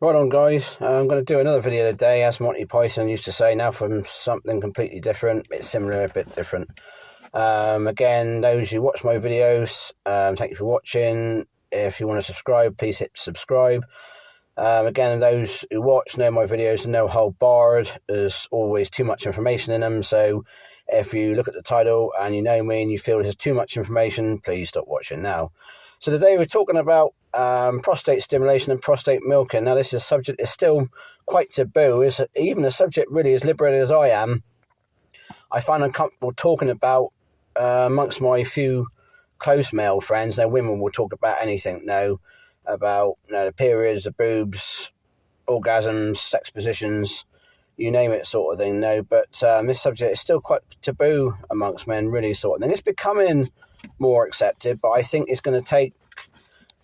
Right on, guys. I'm going to do another video today, as Monty Python used to say, now from something completely different. It's similar, a bit different. Again, those who watch my videos, thank you for watching. If you want to subscribe, please hit subscribe. Again, those who watch know my videos are no hold barred. There's always too much information in them, so if you look at the title and you know me and you feel there's too much information, please stop watching now. So today we're talking about prostate stimulation and prostate milking. Now, this is a subject that's still quite taboo. Is even a subject really as liberated as I am, I find uncomfortable talking about amongst my few close male friends. No, women will talk about anything now, about the periods, the boobs, orgasms, sex positions, you name it, sort of thing. No, but this subject is still quite taboo amongst men, really, sort of thing. It's becoming more accepted, but I think it's going to take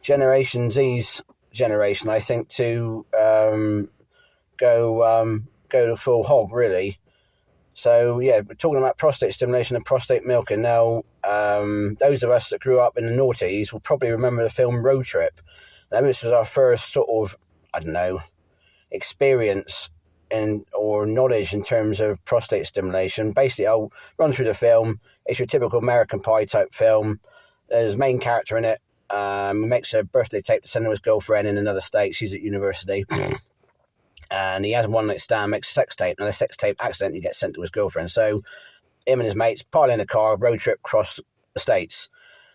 Generation Z's generation, I think, to go to full hog, really. So yeah, we're talking about prostate stimulation and prostate milking. Now, those of us that grew up in the noughties will probably remember the film Road Trip. Now, this was our first sort of, I don't know, experience or knowledge in terms of prostate stimulation. Basically, I'll run through the film. It's your typical American Pie type film. There's a main character in it. He makes a birthday tape to send to his girlfriend in another state. She's at university. And he has one night stand, makes a sex tape. Now, the sex tape accidentally gets sent to his girlfriend. So him and his mates pile in a car, road trip across the states.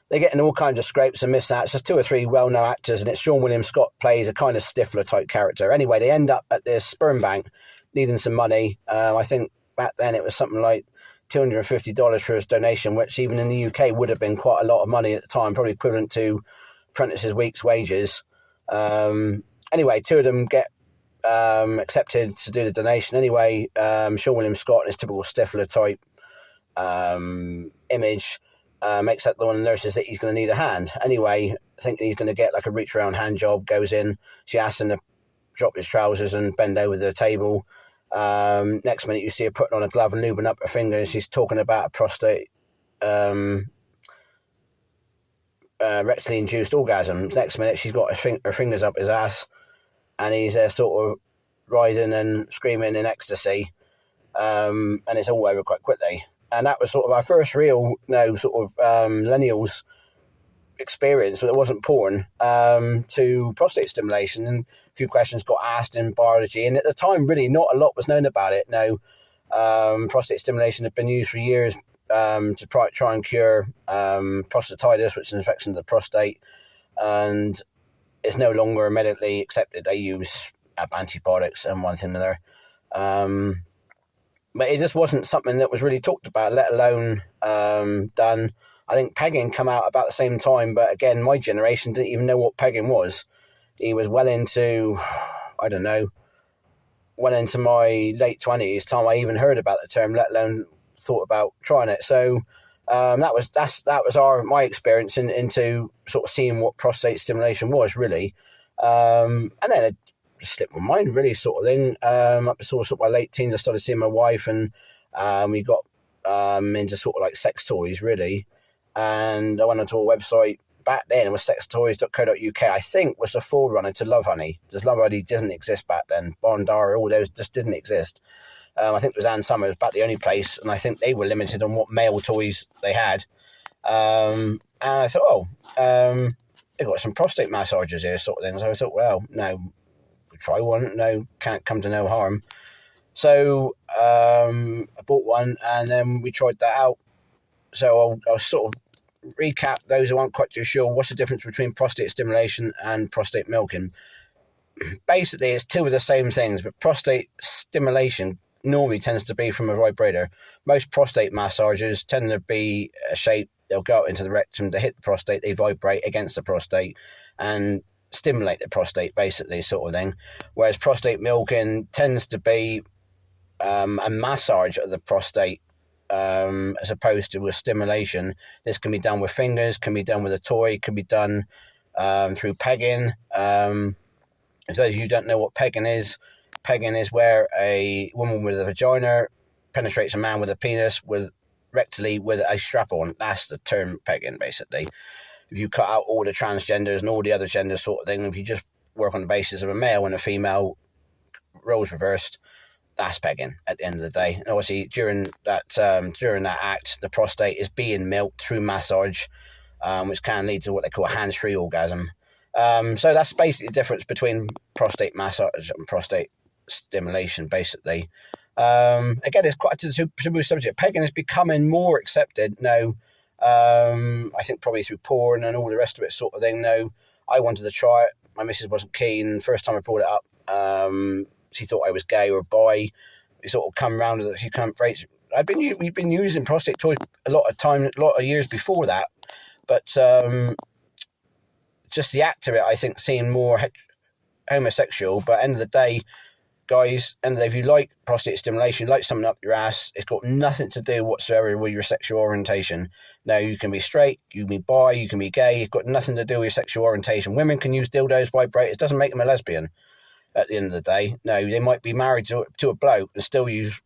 They get in all kinds of scrapes and mishaps. There's two or three well-known actors, and it's Sean William Scott plays a kind of Stifler type character. Anyway, they end up at this sperm bank needing some money. I think back then it was something like $250 for his donation, which even in the UK would have been quite a lot of money at the time, probably equivalent to apprentices' week's wages. Anyway, two of them get accepted to do the donation. Anyway, Sean William Scott in his typical Stifler type image makes up the one of the nurses that he's going to need a hand. Anyway, thinking he's going to get like a reach around hand job, goes in. She asks him to drop his trousers and bend over the table. Next minute, you see her putting on a glove and lubing up her fingers. She's talking about a prostate rectally induced orgasms. Next minute, she's got her fingers up his ass, and he's sort of writhing and screaming in ecstasy, and it's all over quite quickly. And that was sort of our first real, sort of millennials experience, so it wasn't porn, to prostate stimulation. And a few questions got asked in biology, and at the time, really, not a lot was known about it. Now, prostate stimulation had been used for years to try and cure prostatitis, which is an infection of the prostate, and it's no longer medically accepted. They use antibiotics and one thing or another. But it just wasn't something that was really talked about, let alone done. I think pegging come out about the same time, but again, my generation didn't even know what pegging was. He was well into my late 20s, time I even heard about the term, let alone thought about trying it. So that was my experience into sort of seeing what prostate stimulation was, really. And then it slipped my mind, really, sort of thing. Up to sort of my late teens, I started seeing my wife, and we got into sort of like sex toys, really. And I went onto a website back then. It was sextoys.co.uk. I think was the forerunner to Love Honey. Because Love Honey didn't exist back then. Bondara, all those just didn't exist. I think it was Ann Summers, about the only place, and I think they were limited on what male toys they had. And I thought, they've got some prostate massagers here, sort of thing. So I thought, well, no, try one. No, can't come to no harm. So I bought one, and then we tried that out. So I'll sort of recap those who aren't quite too sure. What's the difference between prostate stimulation and prostate milking? Basically, it's two of the same things, but prostate stimulation normally tends to be from a vibrator. Most prostate massagers tend to be a shape. They'll go out into the rectum to hit the prostate. They vibrate against the prostate and stimulate the prostate, basically, sort of thing. Whereas prostate milking tends to be a massage of the prostate, as opposed to a stimulation. This can be done with fingers, can be done with a toy, can be done through pegging. If those of you who don't know what pegging is where a woman with a vagina penetrates a man with a penis rectally with a strap on. That's the term pegging, basically. If you cut out all the transgenders and all the other genders, sort of thing, if you just work on the basis of a male and a female, roles reversed, that's pegging at the end of the day. And obviously during that act, the prostate is being milked through massage, which can lead to what they call a hands-free orgasm. So that's basically the difference between prostate massage and prostate stimulation, basically. Again, it's quite a taboo subject. Pegging is becoming more accepted now. I think probably through porn and all the rest of it sort of thing. No, I wanted to try it. My missus wasn't keen. First time I brought it up, she thought I was gay or bi. We sort of come round with it. She can't break. We've been using prostate toys a lot of years before that, but just the act of it, I think, seemed more homosexual. But at the end of the day, guys, and if you like prostate stimulation, you like something up your ass, it's got nothing to do whatsoever with your sexual orientation. Now, you can be straight, you can be bi, you can be gay, it's got nothing to do with your sexual orientation. Women can use dildos, vibrators, it doesn't make them a lesbian at the end of the day. No, they might be married to a bloke and still use,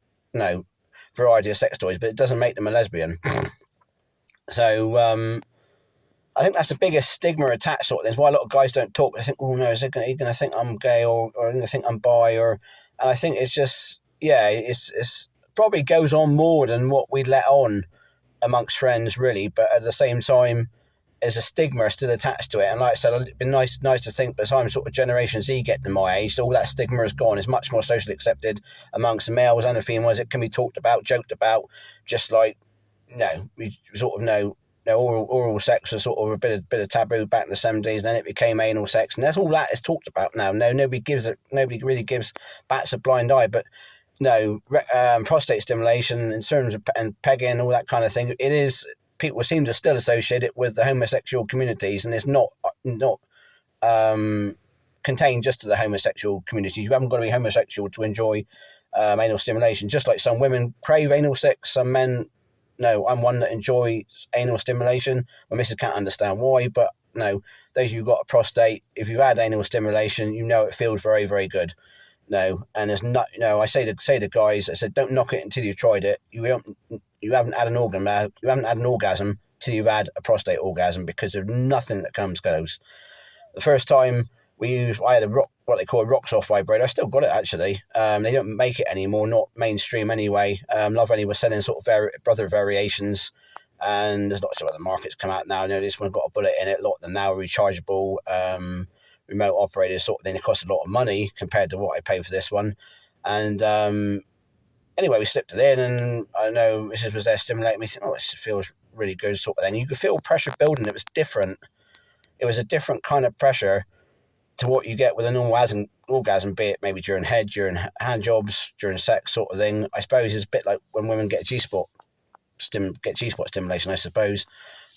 variety of sex toys, but it doesn't make them a lesbian. So, I think that's the biggest stigma attached sort of thing. That's why a lot of guys don't talk. They think, oh no, is he going to think I'm gay or going to think I'm bi? And I think it's just, it's probably goes on more than what we let on amongst friends, really. But at the same time, there's a stigma still attached to it. And like I said, it's been nice to think by the time sort of Generation Z get to my age, all that stigma is gone. It's much more socially accepted amongst the males and the females. It can be talked about, joked about, just like, we sort of know. Oral sex was sort of a bit of taboo back in the 70s, and then it became anal sex, and that's all that is talked about now. No, nobody really gives bats a blind eye. But no, prostate stimulation in terms of and pegging, all that kind of thing, it is, people seem to still associate it with the homosexual communities, and it's not contained just to the homosexual communities. You haven't got to be homosexual to enjoy anal stimulation. Just like some women crave anal sex, some men. No, I'm one that enjoys anal stimulation. My missus can't understand why, but no, those of you who've got a prostate, if you've had anal stimulation, it feels very, very good. No, and there's not, I say to guys, I said, don't knock it until you've tried it. You haven't had an orgasm till you've had a prostate orgasm, because there's nothing that comes close. The first time I had what they call a rocks off vibrator. I still got it actually. They don't make it anymore, not mainstream anyway. Love Annie was selling sort of brother variations, and there's lots of other markets come out now. This one got a bullet in it. A lot of them now are rechargeable, remote operators sort of thing. It costs a lot of money compared to what I paid for this one. And anyway, we slipped it in, and I know Mrs. was there stimulating me. Oh, this feels really good sort of thing. You could feel pressure building. It was different. It was a different kind of pressure to what you get with a normal orgasm, be it maybe during head, during hand jobs, during sex sort of thing. I suppose it's a bit like when women get G-spot stimulation, I suppose.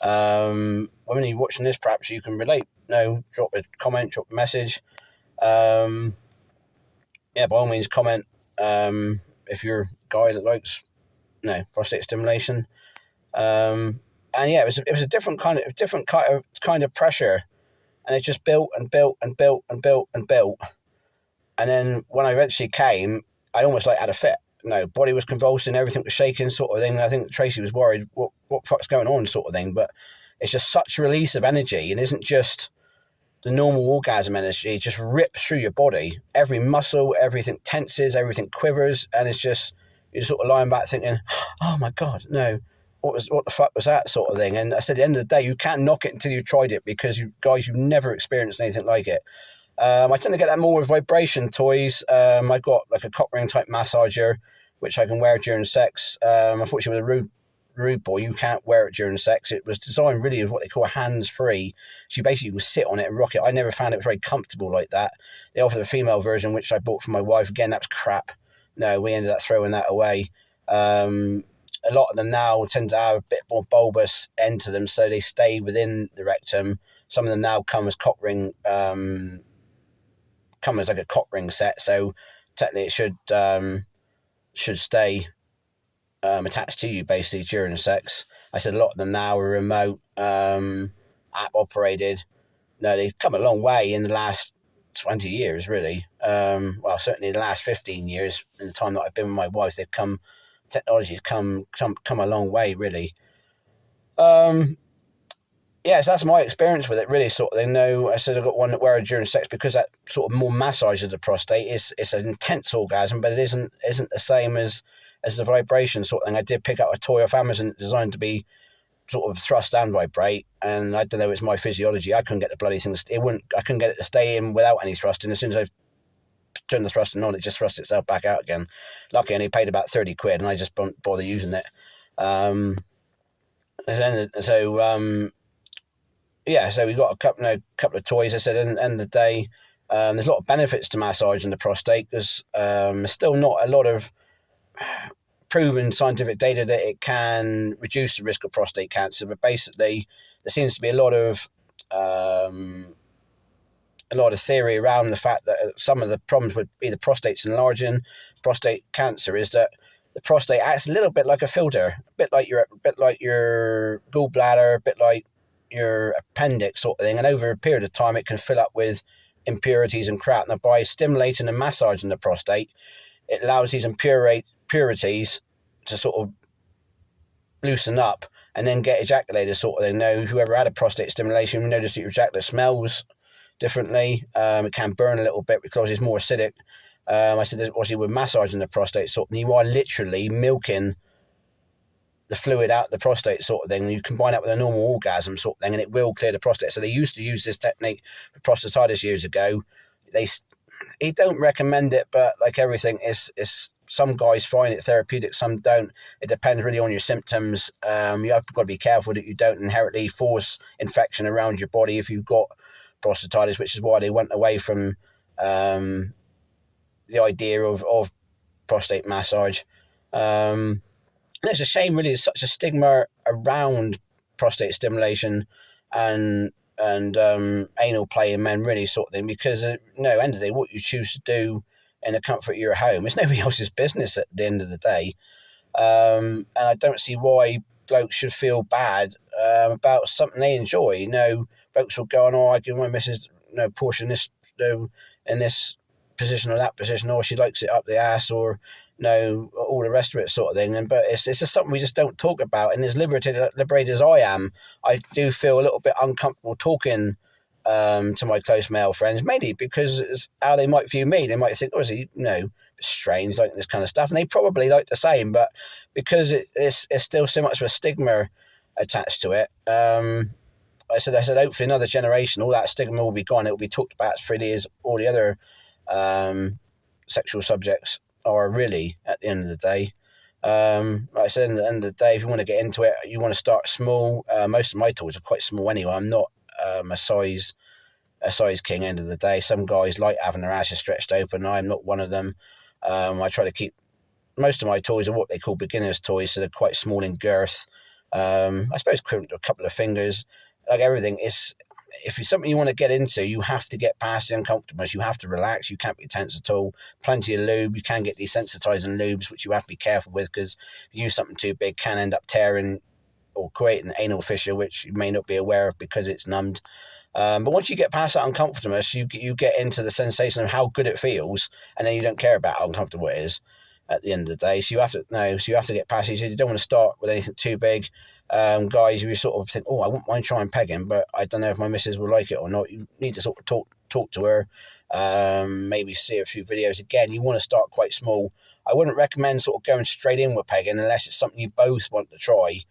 When you're watching this, perhaps you can relate. Drop a comment, drop a message. By all means, comment if you're a guy that likes prostate stimulation. It was a different kind of pressure. And it just built and built and built and built and built. And then when I eventually came, I almost had a fit. Body was convulsing, everything was shaking sort of thing. I think Tracy was worried, what the fuck's going on sort of thing. But it's just such a release of energy. It isn't just the normal orgasm energy. It just rips through your body. Every muscle, everything tenses, everything quivers. And it's just, you're sort of lying back thinking, oh my God, no. What the fuck was that sort of thing? And I said, at the end of the day, you can't knock it until you've tried it, because you've never experienced anything like it. I tend to get that more with vibration toys. I got like a cock ring type massager, which I can wear during sex. Unfortunately, with a rude boy, you can't wear it during sex. It was designed really as what they call hands-free. So you basically can sit on it and rock it. I never found it very comfortable like that. They offered a female version, which I bought for my wife. Again, that was crap. No, we ended up throwing that away. A lot of them now tend to have a bit more bulbous end to them, so they stay within the rectum. Some of them now come as cock ring, come as like a cock ring set. So technically, it should stay attached to you basically during sex. I said a lot of them now are remote, app operated. No, they've come a long way in the last 20 years, really. Certainly in the last 15 years, in the time that I've been with my wife, technology's come a long way, really. yeah, so that's my experience with it, really, sort of thing. No, I said I got one that wear during sex because that sort of more massage of the prostate is it's an intense orgasm, but it isn't the same as the vibration sort of thing. I did pick up a toy off Amazon designed to be sort of thrust and vibrate, and I don't know, it's my physiology. I couldn't get the bloody thing. I couldn't get it to stay in without any thrusting. As soon as I turned the thrusting on, it just thrust itself back out again. Lucky, I only paid about 30 quid, and I just didn't bother using it. So yeah, so we got a couple of toys. I said, at the end of the day, there's a lot of benefits to massaging the prostate because there's still not a lot of proven scientific data that it can reduce the risk of prostate cancer. But basically, there seems to be a lot of theory around the fact that some of the problems with either prostates enlarging, prostate cancer, is that the prostate acts a little bit like a filter, a bit like your gallbladder, a bit like your appendix sort of thing, and over a period of time it can fill up with impurities and crap. Now, by stimulating and massaging the prostate, it allows these impurities to sort of loosen up and then get ejaculated sort of thing. Now, whoever had a prostate stimulation, we noticed that your ejaculate smells differently. It can burn a little bit because it's more acidic. I said, obviously, with massaging the prostate sort of thing, you are literally milking the fluid out the prostate sort of thing. You combine that with a normal orgasm sort of thing, and it will clear the prostate. So they used to use this technique for prostatitis years ago. He don't recommend it, but like everything, is some guys find it therapeutic, some don't. It depends really on your symptoms. You have got to be careful that you don't inherently force infection around your body if you've got prostatitis, which is why they went away from the idea of prostate massage. It's a shame, really. There's such a stigma around prostate stimulation and anal play in men, really, sort of thing, because end of the day, what you choose to do in the comfort of your home, it's nobody else's business at the end of the day. And I don't see why blokes should feel bad about something they enjoy. Blokes will go on, I give my missus portion this in this position or that position, or she likes it up the ass, or all the rest of it sort of thing. But it's just something we just don't talk about. And as liberated as I am, I do feel a little bit uncomfortable talking to my close male friends, mainly because it's how they might view me. They might think, is he, strange, like this kind of stuff. And they probably like the same, but because it's still so much of a stigma attached to it, I said, hopefully another generation, all that stigma will be gone. It will be talked about as freely as all the other sexual subjects are, really, at the end of the day. Like I said, at the end of the day, if you want to get into it, you want to start small. Most of my toys are quite small anyway. I'm not a size king, end of the day. Some guys like having their asses stretched open. I'm not one of them. I try to keep, most of my toys are what they call beginner's toys, so they're quite small in girth. I suppose equivalent to a couple of fingers. Like everything, if it's something you want to get into, you have to get past the uncomfortableness. You have to relax. You can't be tense at all. Plenty of lube. You can get desensitizing lubes, which you have to be careful with, because if you use something too big, can end up tearing or creating anal fissure, which you may not be aware of because it's numbed. But once you get past that uncomfortableness, you get into the sensation of how good it feels, and then you don't care about how uncomfortable it is at the end of the day. So you have to get past it. So you don't want to start with anything too big. Guys, you sort of think, I wouldn't mind trying pegging, but I don't know if my missus will like it or not. You need to sort of talk to her, maybe see a few videos. Again, you want to start quite small. I wouldn't recommend sort of going straight in with pegging unless it's something you both want to try.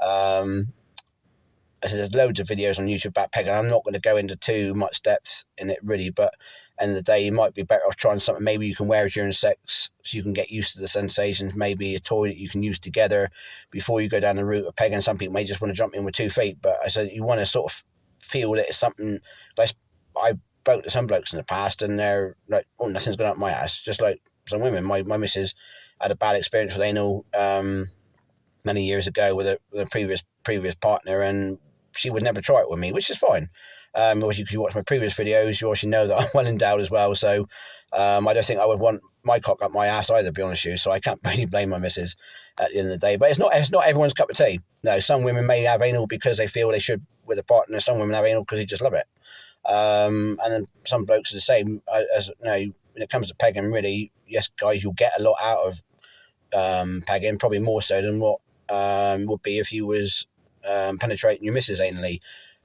So there's loads of videos on YouTube about pegging. I'm not going to go into too much depth in it, really, but end of the day, you might be better off trying something maybe you can wear during sex so you can get used to the sensations. Maybe a toy that you can use together before you go down the route of pegging. Some people may just want to jump in with 2 feet, but I said you want to sort of feel that it's something. Like, I spoke to some blokes in the past and they're like, nothing's going up my ass. Just like some women. My missus had a bad experience with anal many years ago with a previous partner, and she would never try it with me, which is fine. Obviously, because you watch my previous videos, you also know that I'm well endowed as well. So I don't think I would want my cock up my ass either, to be honest with you. So I can't really blame my missus at the end of the day. But it's not everyone's cup of tea. No, some women may have anal because they feel they should with a partner. Some women have anal because they just love it. And then some blokes are the same. When it comes to pegging, really, yes, guys, you'll get a lot out of pegging, probably more so than what would be if you was penetrating your missus anally.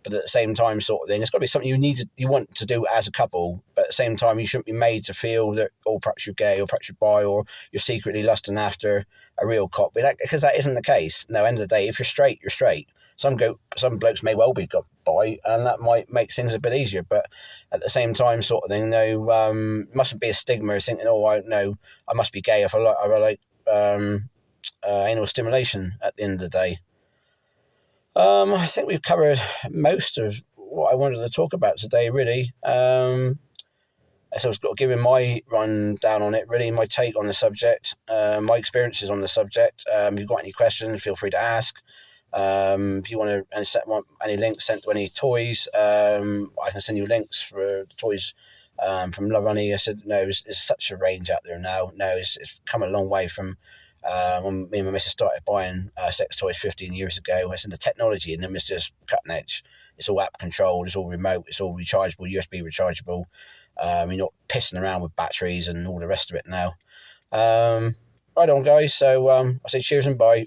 But at the same time, sort of thing, it's got to be something you want to do as a couple. But at the same time, you shouldn't be made to feel that, oh, perhaps you're gay, or perhaps you're bi, or you're secretly lusting after a real cop. Because that isn't the case. No, end of the day, if you're straight, you're straight. Some blokes may well be bi, and that might make things a bit easier. But at the same time, sort of thing, no, mustn't be a stigma thinking, oh, I must be gay if I like anal stimulation. At the end of the day. I think we've covered most of what I wanted to talk about today, really. So I've got to give you my rundown on it, really, my take on the subject, my experiences on the subject. If you've got any questions, feel free to ask. If you want any links sent to any toys, I can send you links for the toys from Love Honey. I said, no, there's such a range out there now. No, it's come a long way from when me and my missus started buying sex toys 15 years ago. I said the technology in them is just cutting edge. It's all app controlled, it's all remote, it's all rechargeable, USB rechargeable. You're not pissing around with batteries and all the rest of it now. Right on, guys. So I say cheers and bye.